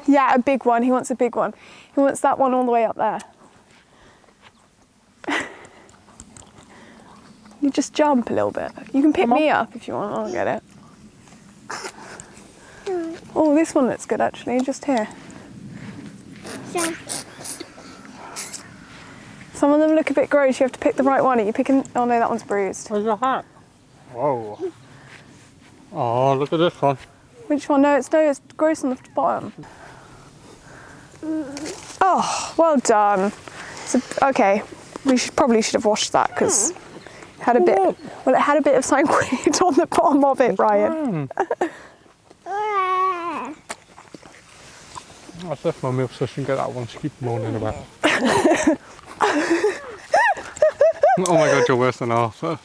Yeah, a big one. He wants a big one. He wants that one all the way up there. You just jump a little bit. You can pick me up if you want. I'll get it. Oh, this one looks good actually, just here. Yeah. Some of them look a bit gross. You have to pick the right one. Are you picking? Oh no, that one's bruised. Where's your hat? Whoa. Oh, look at this one. Which one? No, it's gross on the bottom. Oh, well done. So, okay, we probably should have washed that because it had a bit. Well, it had a bit of sandweed on the bottom of it, Ryan. That's left my milk so she can get that one she keeps moaning about. Oh my god, you're worse than Arthur.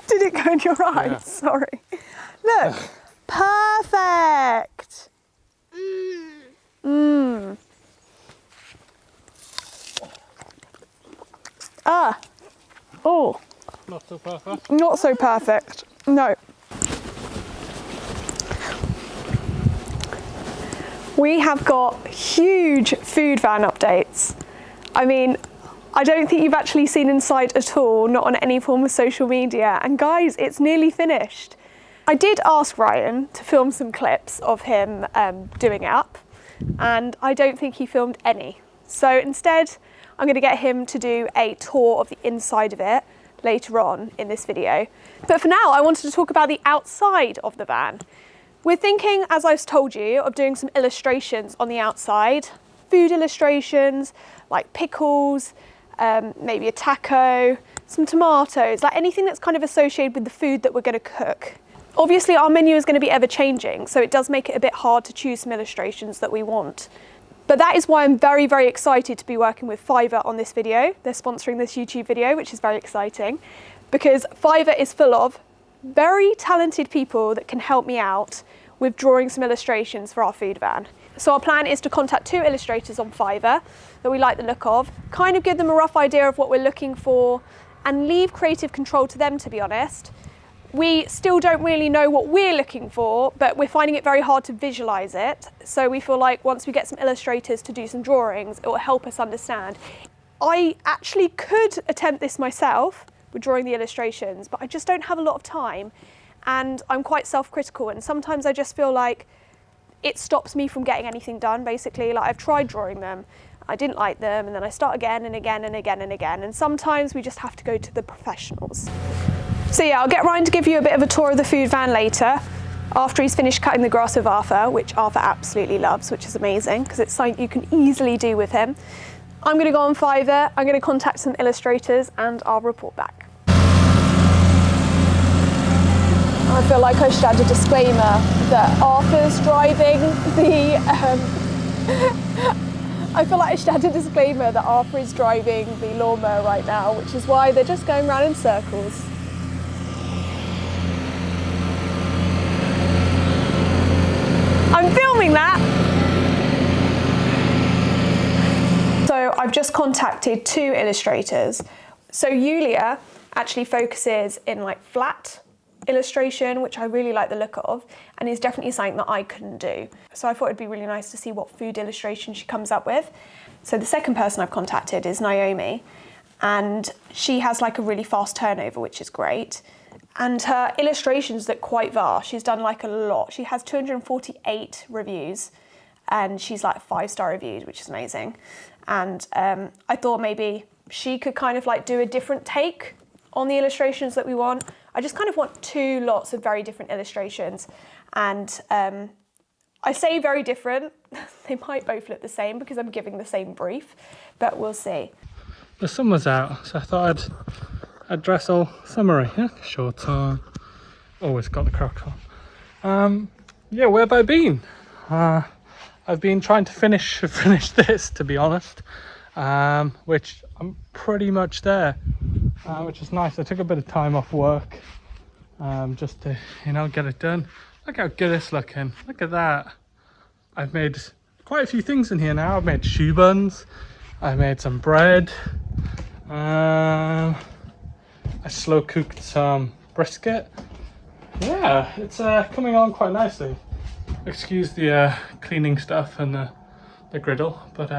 Did it go in your eyes? Yeah. Sorry. Look, perfect. Ah. Oh. Not so perfect. Not so perfect. No. We have got huge food van updates. I mean, I don't think you've actually seen inside at all, not on any form of social media. And guys, it's nearly finished. I did ask Ryan to film some clips of him doing it up, and I don't think he filmed any. So instead, I'm going to get him to do a tour of the inside of it later on in this video. But for now, I wanted to talk about the outside of the van. We're thinking, as I've told you, of doing some illustrations on the outside, food illustrations, like pickles, maybe a taco, some tomatoes, like anything that's kind of associated with the food that we're going to cook. Obviously, our menu is going to be ever changing, so it does make it a bit hard to choose some illustrations that we want. But that is why I'm very, very excited to be working with Fiverr on this video. They're sponsoring this YouTube video, which is very exciting, because Fiverr is full of very talented people that can help me out with drawing some illustrations for our food van. So our plan is to contact 2 illustrators on Fiverr that we like the look of, kind of give them a rough idea of what we're looking for, and leave creative control to them, to be honest. We still don't really know what we're looking for, but we're finding it very hard to visualize it. So we feel like once we get some illustrators to do some drawings, it will help us understand. I actually could attempt this myself with drawing the illustrations, but I just don't have a lot of time, and I'm quite self-critical, and sometimes I just feel like it stops me from getting anything done, basically. Like, I've tried drawing them, I didn't like them, and then I start again and again and again and again, and sometimes we just have to go to the professionals. So yeah, I'll get Ryan to give you a bit of a tour of the food van later, after he's finished cutting the grass with Arthur, which Arthur absolutely loves, which is amazing, because it's something you can easily do with him. I'm going to go on Fiverr, I'm going to contact some illustrators, and I'll report back. I feel like I should add a disclaimer that Arthur's driving the... I feel like I should add a disclaimer that Arthur is driving the lawnmower right now, which is why they're just going round in circles. I'm filming that! So I've just contacted 2 illustrators. So Yulia actually focuses in like flat illustration, which I really like the look of, and is definitely something that I couldn't do. So I thought it'd be really nice to see what food illustration she comes up with. So the second person I've contacted is Naomi, and she has like a really fast turnover, which is great. And her illustrations look quite vast. She's done like a lot. She has 248 reviews, and she's like 5-star reviews, which is amazing. And I thought maybe she could kind of like do a different take on the illustrations that we want. I just kind of want 2 lots of very different illustrations. And I say very different. They might both look the same because I'm giving the same brief, but we'll see. The sun was out, so I thought I'd dress all summery. Yeah, shorts on. Always got the Crocs on. Yeah, where have I been? I've been trying to finish this, to be honest, which I'm pretty much there, which is nice. I took a bit of time off work just to, get it done. Look how good it's looking. Look at that. I've made quite a few things in here now. I've made shoe buns. I made some bread. I slow cooked some brisket. Yeah, it's coming on quite nicely. Excuse the cleaning stuff and the griddle, but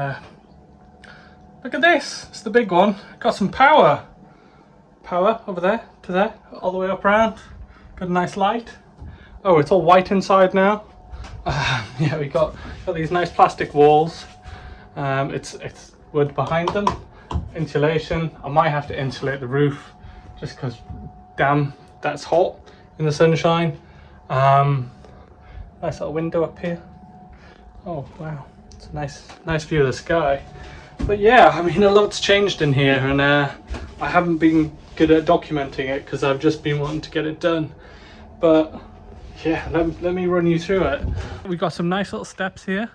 look at this. It's the big one. Got some power over there to there, all the way up around. Got a nice light. Oh, it's all white inside now. Yeah, we got these nice plastic walls. It's wood behind them. Insulation. I might have to insulate the roof just because, damn, that's hot in the sunshine. Nice little window up here. Oh wow, it's a nice view of the sky. But yeah, I mean, a lot's changed in here, and I haven't been good at documenting it because I've just been wanting to get it done. But yeah, let me run you through it. We've got some nice little steps here.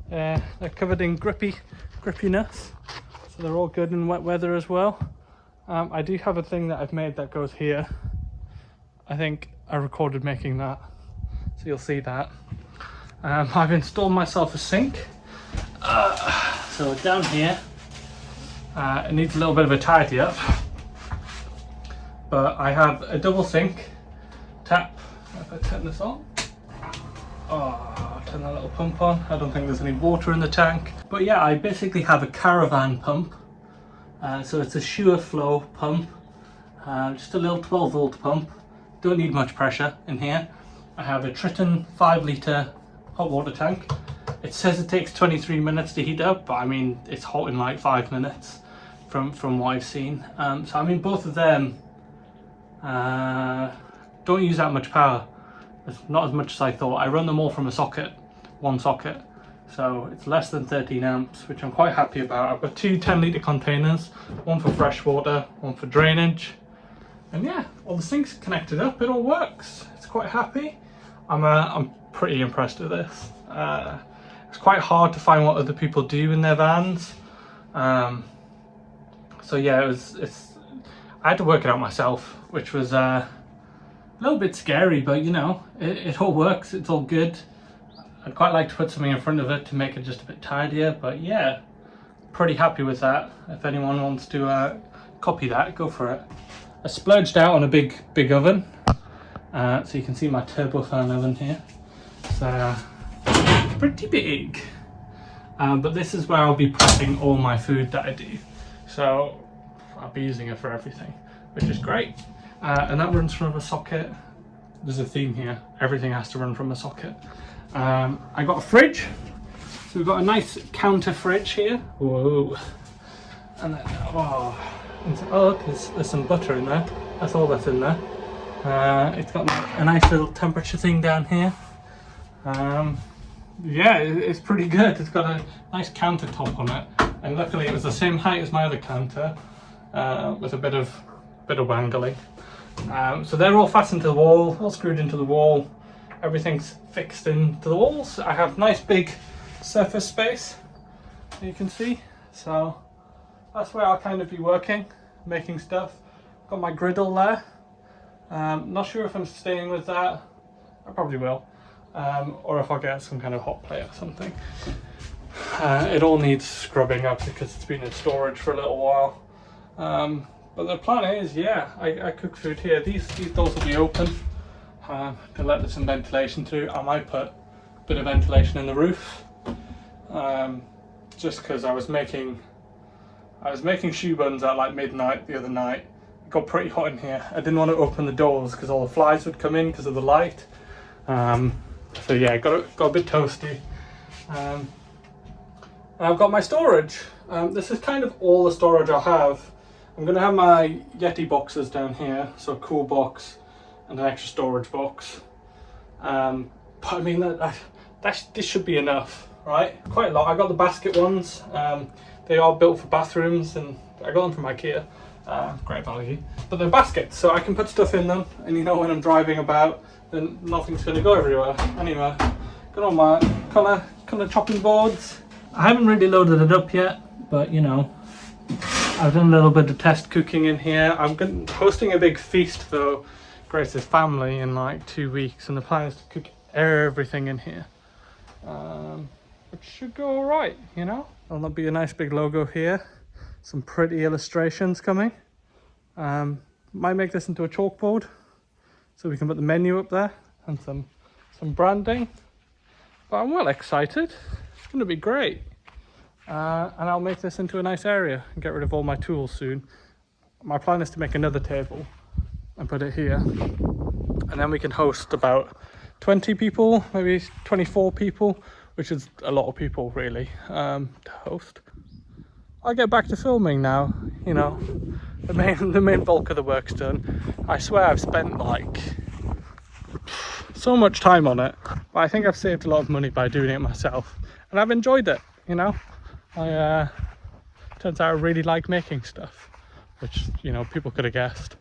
They're covered in grippiness, so they're all good in wet weather as well. I do have a thing that I've made that goes here. I think I recorded making that, so you'll see that. I've installed myself a sink. So down here, it needs a little bit of a tidy up, but I have a double sink tap. If I turn this on, turn that little pump on. I don't think there's any water in the tank, but yeah, I basically have a caravan pump. So it's a Sure Flow pump, just a little 12-volt pump. Don't need much pressure in here. I have a Triton 5-litre hot water tank. It says it takes 23 minutes to heat up, but I mean, it's hot in like 5 minutes from what I've seen. So I mean, both of them don't use that much power. It's not as much as I thought. I run them all from one socket. So it's less than 13 amps, which I'm quite happy about. I've got 2 10-litre containers, one for fresh water, one for drainage. And yeah, all the sinks connected up, it all works. It's quite happy. I'm pretty impressed with this. It's quite hard to find what other people do in their vans. So yeah, I had to work it out myself, which was a little bit scary, but it all works, it's all good. I'd quite like to put something in front of it to make it just a bit tidier, but yeah, pretty happy with that. If anyone wants to copy that, go for it. I splurged out on a big oven, so you can see my turbofan oven here. It's pretty big, but this is where I'll be prepping all my food that I do. So I'll be using it for everything, which is great. And that runs from a socket. There's a theme here. Everything has to run from a socket. I got a fridge. So we've got a nice counter fridge here. Whoa. And then, look, there's some butter in there. That's all that's in there. It's got a nice little temperature thing down here. Yeah, it's pretty good. It's got a nice countertop on it. And luckily it was the same height as my other counter, with a bit of wangling. So they're all fastened to the wall, all screwed into the wall. Everything's fixed into the walls. I have nice big surface space, you can see. So that's where I'll kind of be working, making stuff. Got my griddle there. Not sure if I'm staying with that. I probably will. Or if I'll get some kind of hot plate or something. It all needs scrubbing up because it's been in storage for a little while. But the plan is, yeah, I cook food here. These doors will be open to let some ventilation through. I might put a bit of ventilation in the roof, just because I was making shoe buns at like midnight the other night. It got pretty hot in here. I didn't want to open the doors because all the flies would come in because of the light. So yeah, it got a bit toasty. And I've got my storage. This is kind of all the storage I'll have. I'm going to have my Yeti boxes down here, so a cool box and an extra storage box. But I mean, this should be enough, right? Quite a lot. I got the basket ones. They are built for bathrooms, and I got them from IKEA. Great value. But they're baskets, so I can put stuff in them, and you know when I'm driving about, then nothing's going to go everywhere. Anyway, got all my colour chopping boards. I haven't really loaded it up yet, but you know, I've done a little bit of test cooking in here. I'm hosting a big feast for Grace's family in like 2 weeks, and the plan is to cook everything in here, which should go alright, you know. There'll be a nice big logo here, some pretty illustrations coming. Might make this into a chalkboard so we can put the menu up there and some branding. But I'm well excited. It's going to be great. And I'll make this into a nice area and get rid of all my tools soon. My plan is to make another table and put it here, and then we can host about 20 people, maybe 24 people, which is a lot of people really, to host. I'll get back to filming now. You know, the main bulk of the work's done. I swear I've spent like so much time on it, but I think I've saved a lot of money by doing it myself, and I've enjoyed it, you know. Turns out I really like making stuff, which, you know, people could have guessed.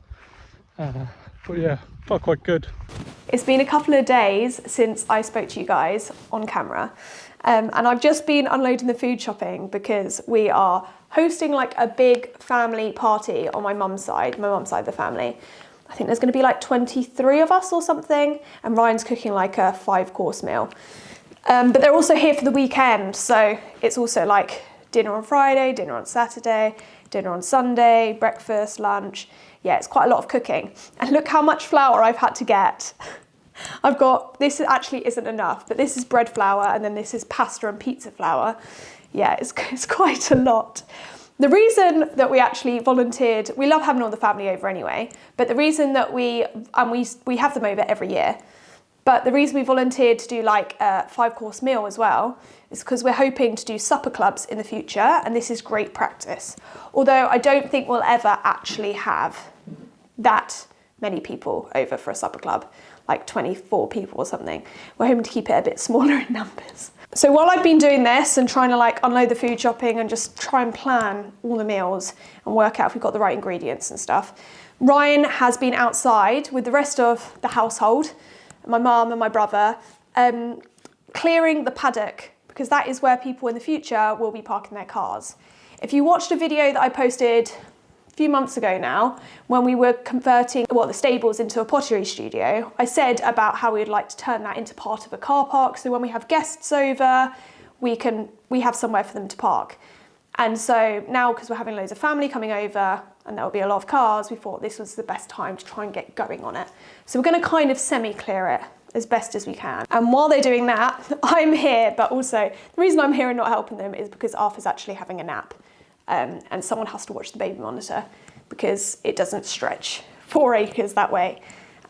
But yeah, felt quite good. It's been a couple of days since I spoke to you guys on camera, and I've just been unloading the food shopping because we are hosting like a big family party on my mum's side of the family. I think there's going to be like 23 of us or something, and Ryan's cooking like a 5-course meal. But they're also here for the weekend, so it's also like dinner on Friday, dinner on Saturday, dinner on Sunday, breakfast, lunch. Yeah, it's quite a lot of cooking. And look how much flour I've had to get. I've got, this actually isn't enough, but this is bread flour, and then this is pasta and pizza flour. Yeah, it's quite a lot. The reason that we actually volunteered, we love having all the family over anyway, but the reason that we have them over every year, but the reason we volunteered to do like a 5-course meal as well is because we're hoping to do supper clubs in the future, and this is great practice. Although I don't think we'll ever actually have that many people over for a supper club, like 24 people or something. We're hoping to keep it a bit smaller in numbers. So while I've been doing this and trying to like unload the food shopping and just try and plan all the meals and work out if we've got the right ingredients and stuff, Ryan has been outside with the rest of the household, my mum and my brother, clearing the paddock, because that is where people in the future will be parking their cars. If you watched a video that I posted a few months ago now, when we were converting the stables into a pottery studio, I said about how we'd like to turn that into part of a car park, so when we have guests over, we have somewhere for them to park. And so now, because we're having loads of family coming over and there will be a lot of cars, we thought this was the best time to try and get going on it. So we're going to kind of semi-clear it as best as we can. And while they're doing that, I'm here, but also the reason I'm here and not helping them is because Arthur's actually having a nap. And someone has to watch the baby monitor because it doesn't stretch 4 acres that way.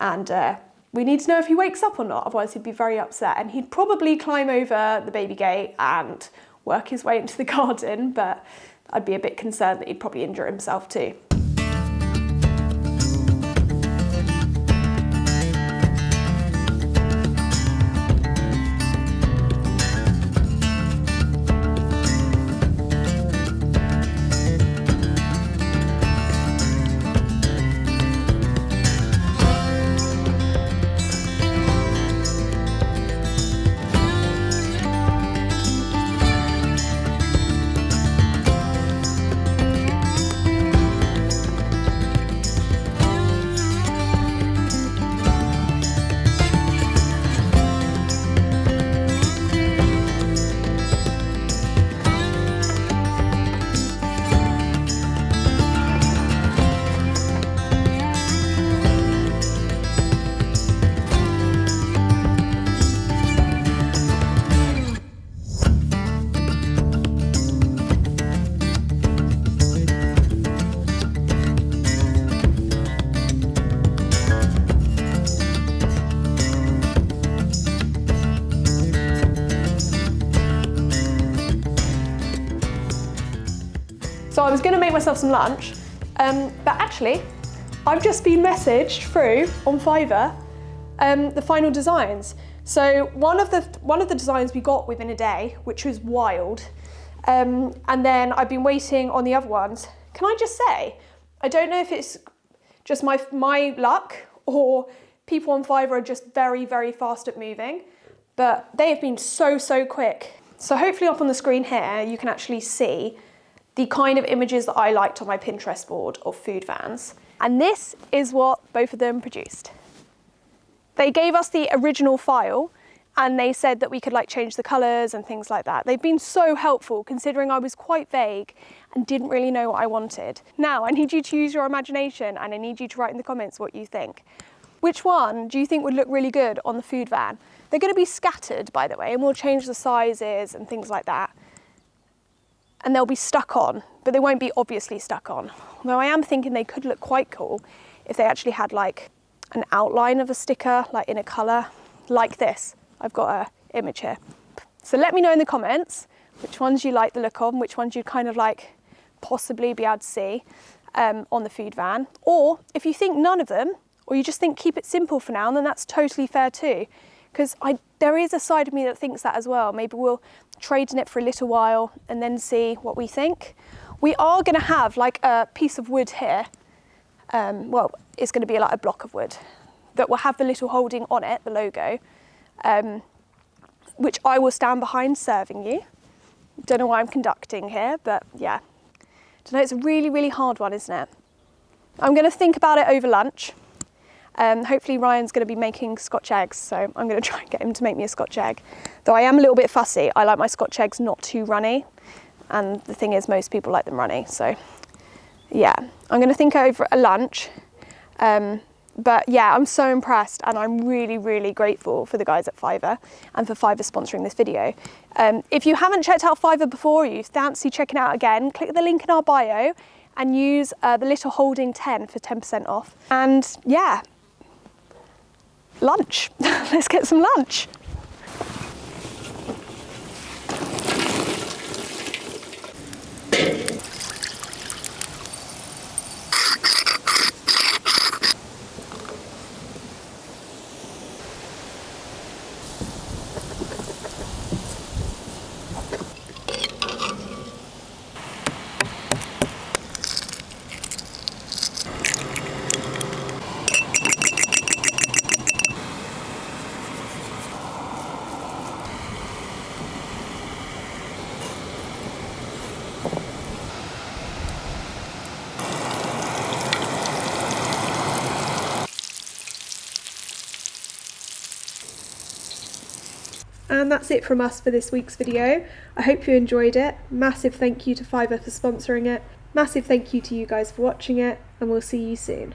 And we need to know if he wakes up or not, otherwise he'd be very upset. And he'd probably climb over the baby gate and work his way into the garden, but I'd be a bit concerned that he'd probably injure himself too. I was going to make myself some lunch, but actually, I've just been messaged through on Fiverr the final designs. So one of the designs we got within a day, which was wild, and then I've been waiting on the other ones. Can I just say, I don't know if it's just my luck or people on Fiverr are just very, very fast at moving, but they have been so quick. So hopefully up on the screen here, you can actually see the kind of images that I liked on my Pinterest board of food vans. And this is what both of them produced. They gave us the original file and they said that we could like change the colours and things like that. They've been so helpful considering I was quite vague and didn't really know what I wanted. Now I need you to use your imagination and I need you to write in the comments what you think. Which one do you think would look really good on the food van? They're going to be scattered, by the way, and we'll change the sizes and things like that. And they'll be stuck on, but they won't be obviously stuck on. Although I am thinking they could look quite cool if they actually had like an outline of a sticker, like in a colour, like this. I've got an image here. So let me know in the comments which ones you like the look of and which ones you'd kind of like possibly be able to see on the food van. Or if you think none of them, or you just think keep it simple for now, then that's totally fair too. Because there is a side of me that thinks that as well. Maybe we'll trade in it for a little while and then see what we think. We are going to have like a piece of wood here. Well, it's going to be like a block of wood that will have the little holding on it, the logo, which I will stand behind serving you. Don't know why I'm conducting here, but yeah. Don't know, it's a really, really hard one, isn't it? I'm going to think about it over lunch. Hopefully Ryan's going to be making Scotch eggs, so I'm going to try and get him to make me a Scotch egg. Though I am a little bit fussy. I like my Scotch eggs not too runny, and the thing is most people like them runny, so yeah. I'm going to think over a lunch, but yeah, I'm so impressed and I'm really, really grateful for the guys at Fiverr and for Fiverr sponsoring this video. If you haven't checked out Fiverr before, or you fancy checking it out again, click the link in our bio and use the little holding 10 for 10% off. And yeah, lunch. Let's get some lunch. And that's it from us for this week's video. I hope you enjoyed it. Massive thank you to Fiverr for sponsoring it. Massive thank you to you guys for watching it, and we'll see you soon.